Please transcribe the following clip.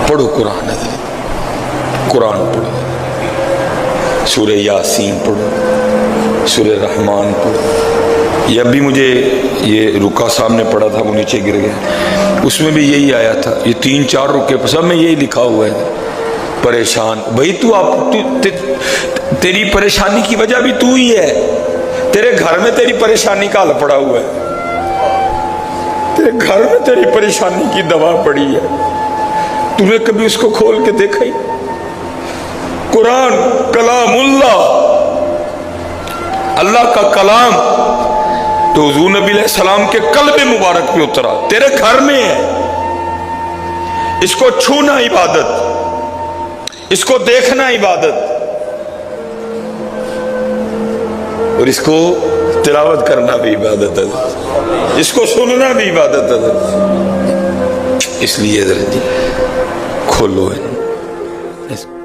پڑھو قرآن ہے، قرآن پڑھو، سورہ یاسین پڑھو، سورہ رحمان پڑھو۔ یہ ابھی مجھے یہ رکا صاحب نے پڑھا تھا، وہ نیچے گر گیا، اس میں بھی یہی آیا تھا، یہ 3-4 رکے سب میں یہی لکھا ہوا ہے، پریشان بھائی تیری پریشانی کی وجہ بھی تو ہی ہے، تیرے گھر میں تیری پریشانی کا حل پڑا ہوا ہے، تیرے گھر میں تیری پریشانی کی دوا پڑی ہے، تم نے کبھی اس کو کھول کے دیکھا ہی؟ قرآن کلام اللہ کا کلام تو حضور نبی علیہ السلام کے قلب مبارک پہ اترا، تیرے گھر میں ہے، اس کو چھونا عبادت، اس کو دیکھنا عبادت، اور اس کو تلاوت کرنا بھی عبادت ہے، اس کو سننا بھی عبادت ہے۔ اس لیے ذرا کھولو ہے